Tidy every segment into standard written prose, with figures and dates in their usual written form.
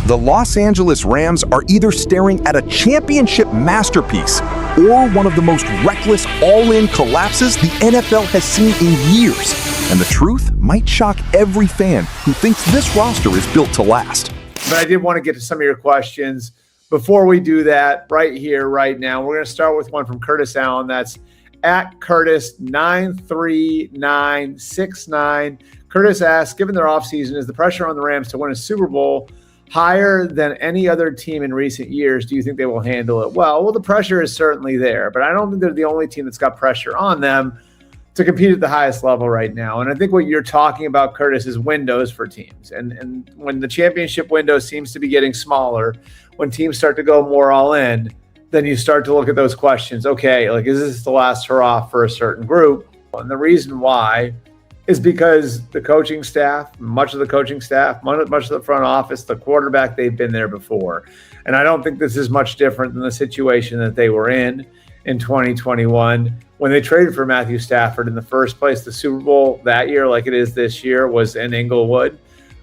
The Los Angeles Rams are either staring at a championship masterpiece or one of the most reckless all-in collapses the NFL has seen in years. And the truth might shock every fan who thinks this roster is built to last. But I did want to get to some of your questions. Before we do that, right here, right now, we're going to start with one from Curtis Allen. That's at Curtis93969. Curtis asks, given their offseason, is the pressure on the Rams to win a Super Bowl higher than any other team in recent years? Do you think they will handle it well? The pressure is certainly there, but I don't think they're the only team that's got pressure on them to compete at the highest level right now. And I think what you're talking about, Curtis, is windows for teams. And when the championship window seems to be getting smaller, when teams start to go more all in, then you start to look at those questions. Okay, like, is this the last hurrah for a certain group? And the reason why is because the coaching staff, much of the coaching staff, much of the front office, the quarterback, they've been there before. And I don't think this is much different than the situation that they were in 2021 when they traded for Matthew Stafford in the first place. The Super Bowl that year, like it is this year, was in Inglewood.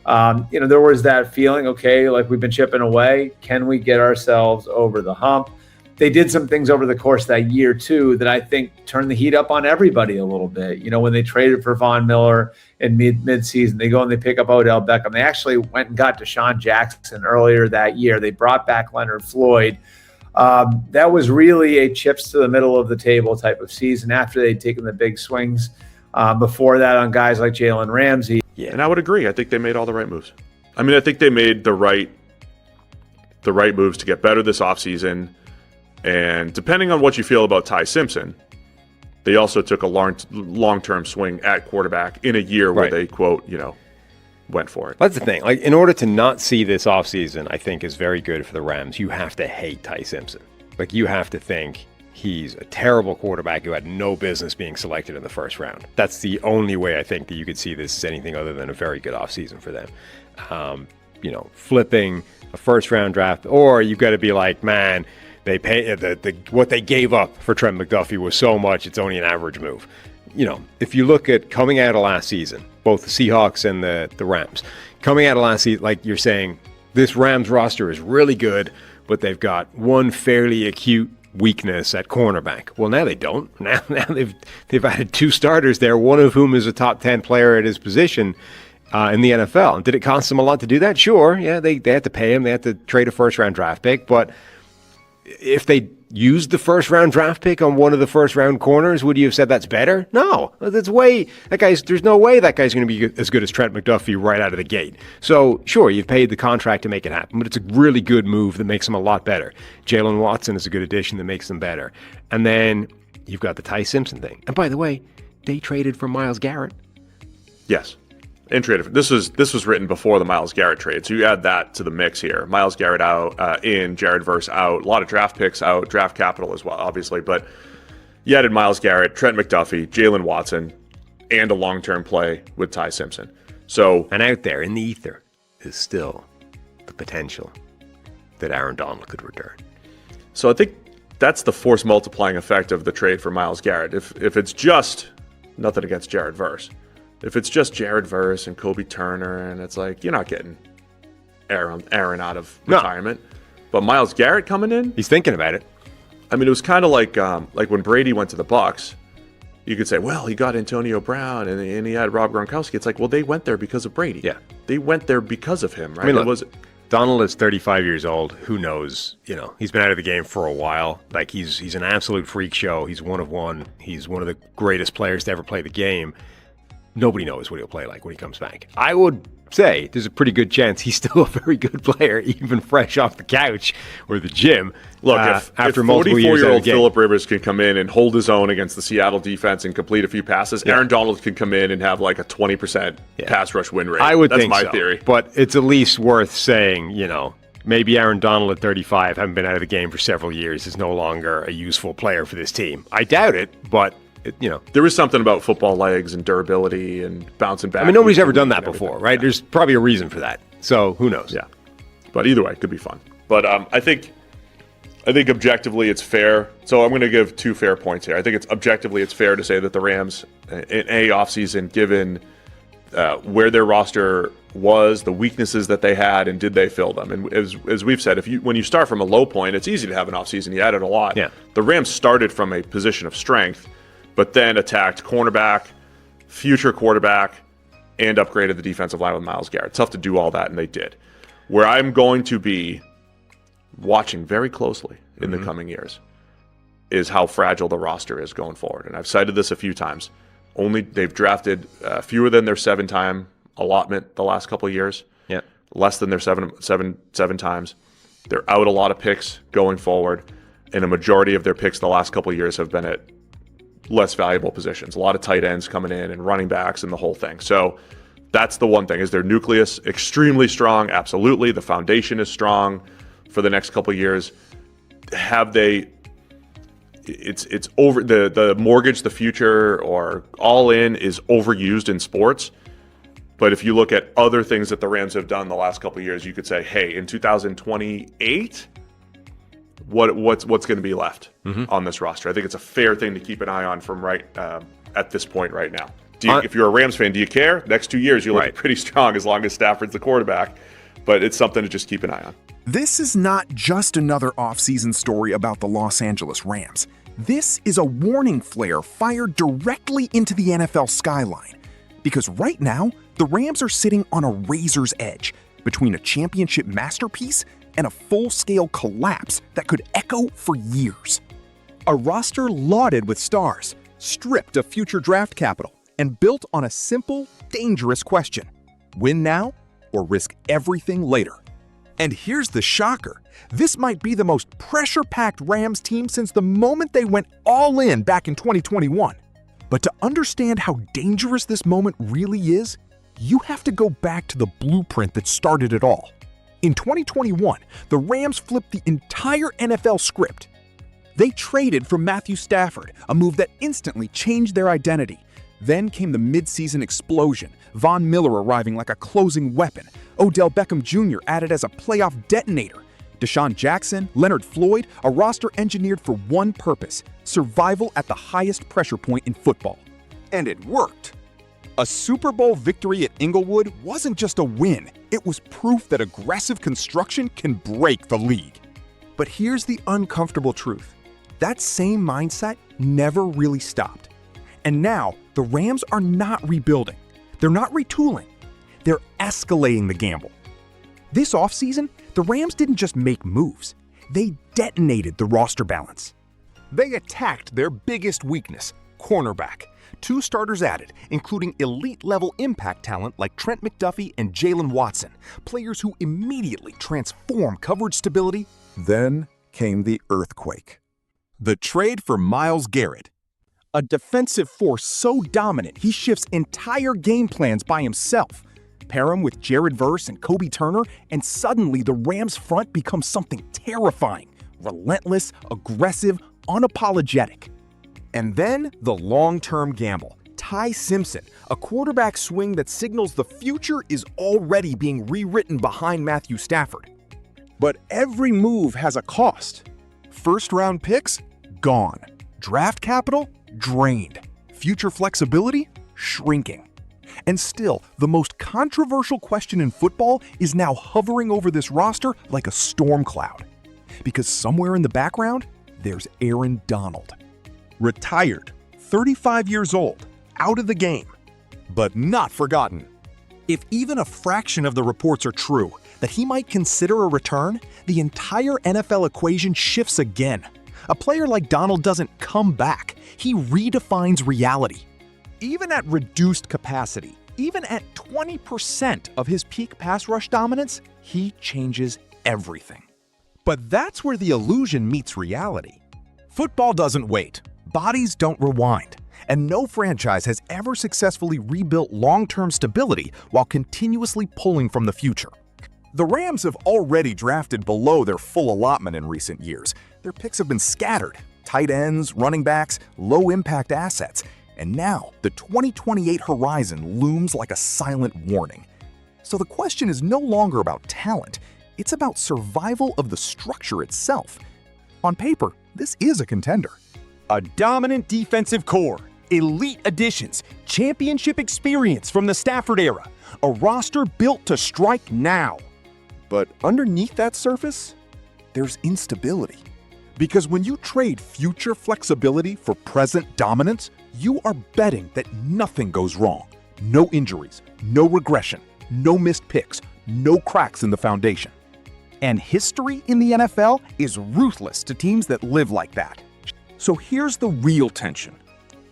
There was that feeling, okay, like we've been chipping away. Can we get ourselves over the hump? They did some things over the course of that year, too, that I think turned the heat up on everybody a little bit. You know, when they traded for Von Miller in mid-season, they go and they pick up Odell Beckham. They actually went and got Deshaun Jackson earlier that year. They brought back Leonard Floyd. That was really a chips to the middle of the table type of season after they'd taken the big swings before that on guys like Jalen Ramsey. Yeah, and I would agree. I think they made all the right moves. I mean, I think they made the right moves to get better this offseason. And depending on what you feel about Ty Simpson, they also took a long-term swing at quarterback in a year where they, quote, went for it. That's the thing. Like, in order to not see this offseason, I think is very good for the Rams, you have to hate Ty Simpson. Like, you have to think he's a terrible quarterback who had no business being selected in the first round. That's the only way I think that you could see this as anything other than a very good offseason for them. Flipping a first-round draft, or you've got to be like, man, they pay what they gave up for Trent McDuffie was so much, it's only an average move. If you look at coming out of last season, both the Seahawks and the Rams, coming out of last season, like you're saying, this Rams roster is really good, but they've got one fairly acute weakness at cornerback. Well, now they don't. Now they've added two starters there, one of whom is a top 10 player at his position in the NFL. And did it cost them a lot to do that? Sure. Yeah, they had to pay him. They had to trade a first-round draft pick, but if they used the first-round draft pick on one of the first-round corners, would you have said that's better? No. There's no way that guy's going to be as good as Trent McDuffie right out of the gate. So, sure, you've paid the contract to make it happen, but it's a really good move that makes them a lot better. Jalen Watson is a good addition that makes them better. And then you've got the Ty Simpson thing. And by the way, they traded for Myles Garrett. Yes. And traded. This was written before the Myles Garrett trade, so you add that to the mix here. Myles Garrett out, Jared Verse out, a lot of draft picks out, draft capital as well, obviously. But you added Myles Garrett, Trent McDuffie, Jalen Watson, and a long-term play with Ty Simpson. And out there in the ether is still the potential that Aaron Donald could return. So I think that's the force multiplying effect of the trade for Myles Garrett. If it's just nothing against Jared Verse. If it's just Jared Verse and Kobe Turner, and it's like, you're not getting Aaron out of retirement. But Myles Garrett coming in? He's thinking about it. I mean, it was kind of like when Brady went to the Bucs. You could say, well, he got Antonio Brown and he had Rob Gronkowski. It's like, well, they went there because of Brady. Yeah. They went there because of him, right? I mean, look, Donald is 35 years old. Who knows? He's been out of the game for a while. Like, he's an absolute freak show. He's one of one. He's one of the greatest players to ever play the game. Nobody knows what he'll play like when he comes back. I would say there's a pretty good chance he's still a very good player, even fresh off the couch or the gym. Look, after multiple years, 44-year-old Phillip Rivers can come in and hold his own against the Seattle defense and complete a few passes, Aaron Donald can come in and have like a 20% pass rush win rate. I would think so. That's my theory. But it's at least worth saying, maybe Aaron Donald at 35, having been out of the game for several years, is no longer a useful player for this team. I doubt it, but there is something about football legs and durability and bouncing back. I mean, nobody's ever done that before, right? Yeah. There's probably a reason for that. So who knows? Yeah. But either way, it could be fun. But I think objectively it's fair. So I'm going to give two fair points here. I think it's fair to say that the Rams in offseason, given where their roster was, the weaknesses that they had, and did they fill them? And as we've said, when you start from a low point, it's easy to have an offseason. You added a lot. Yeah. The Rams started from a position of strength, but then attacked cornerback, future quarterback, and upgraded the defensive line with Myles Garrett. Tough to do all that, and they did. Where I'm going to be watching very closely in the coming years is how fragile the roster is going forward. And I've cited this a few times. They've drafted fewer than their 7-time allotment the last couple of years. Yeah. Less than their seven times. They're out a lot of picks going forward, and a majority of their picks the last couple of years have been at less valuable positions. A lot of tight ends coming in and running backs and the whole thing. So that's the one thing. Is their nucleus extremely strong? Absolutely. The foundation is strong for the next couple of years. Have they? It's over the mortgage, the future, or all in is overused in sports. But if you look at other things that the Rams have done the last couple of years, you could say, hey, in 2028, what's going to be left on this roster? I think it's a fair thing to keep an eye on from at this point right now. If you're a Rams fan, do you care? Next 2 years, you'll look pretty strong as long as Stafford's the quarterback. But it's something to just keep an eye on. This is not just another offseason story about the Los Angeles Rams. This is a warning flare fired directly into the NFL skyline. Because right now, the Rams are sitting on a razor's edge between a championship masterpiece and a full-scale collapse that could echo for years. A roster lauded with stars, stripped of future draft capital, and built on a simple, dangerous question: win now or risk everything later? And here's the shocker. This might be the most pressure-packed Rams team since the moment they went all in back in 2021. But to understand how dangerous this moment really is, you have to go back to the blueprint that started it all. In 2021, the Rams flipped the entire NFL script. They traded for Matthew Stafford, a move that instantly changed their identity. Then came the midseason explosion, Von Miller arriving like a closing weapon, Odell Beckham Jr. added as a playoff detonator, Deshaun Jackson, Leonard Floyd, a roster engineered for one purpose: survival at the highest pressure point in football. And it worked. A Super Bowl victory at Inglewood wasn't just a win, it was proof that aggressive construction can break the league. But here's the uncomfortable truth. That same mindset never really stopped. And now, the Rams are not rebuilding. They're not retooling. They're escalating the gamble. This offseason, the Rams didn't just make moves. They detonated the roster balance. They attacked their biggest weakness, cornerback. 2 starters added, including elite-level impact talent like Trent McDuffie and Jalen Watson, players who immediately transform coverage stability. Then came the earthquake. The trade for Myles Garrett. A defensive force so dominant he shifts entire game plans by himself. Pair him with Jared Verse and Kobe Turner, and suddenly the Rams' front becomes something terrifying, relentless, aggressive, unapologetic. And then the long-term gamble. Ty Simpson, a quarterback swing that signals the future is already being rewritten behind Matthew Stafford. But every move has a cost. First-round picks? Gone. Draft capital? Drained. Future flexibility? Shrinking. And still, the most controversial question in football is now hovering over this roster like a storm cloud. Because somewhere in the background, there's Aaron Donald. Retired, 35 years old, out of the game, but not forgotten. If even a fraction of the reports are true that he might consider a return, the entire NFL equation shifts again. A player like Donald doesn't come back, he redefines reality. Even at reduced capacity, even at 20% of his peak pass rush dominance, he changes everything. But that's where the illusion meets reality. Football doesn't wait. Bodies don't rewind, and no franchise has ever successfully rebuilt long-term stability while continuously pulling from the future. The Rams have already drafted below their full allotment in recent years. Their picks have been scattered: tight ends, running backs, low-impact assets. And now, the 2028 horizon looms like a silent warning. So the question is no longer about talent, it's about survival of the structure itself. On paper, this is a contender. A dominant defensive core, elite additions, championship experience from the Stafford era, a roster built to strike now. But underneath that surface, there's instability. Because when you trade future flexibility for present dominance, you are betting that nothing goes wrong. No injuries, no regression, no missed picks, no cracks in the foundation. And history in the NFL is ruthless to teams that live like that. So here's the real tension.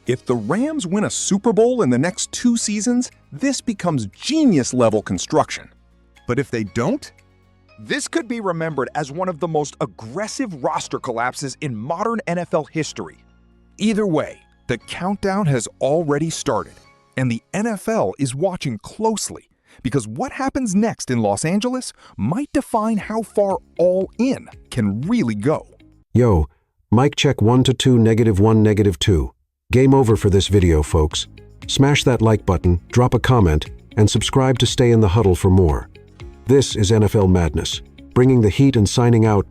If the Rams win a Super Bowl in the next 2 seasons, this becomes genius-level construction. But if they don't, this could be remembered as one of the most aggressive roster collapses in modern NFL history. Either way, the countdown has already started, and the NFL is watching closely, because what happens next in Los Angeles might define how far all in can really go. Yo, mic check 1 to 2, -1, -2. Game over for this video, folks. Smash that like button, drop a comment, and subscribe to stay in the huddle for more. This is NFL Madness, bringing the heat and signing out.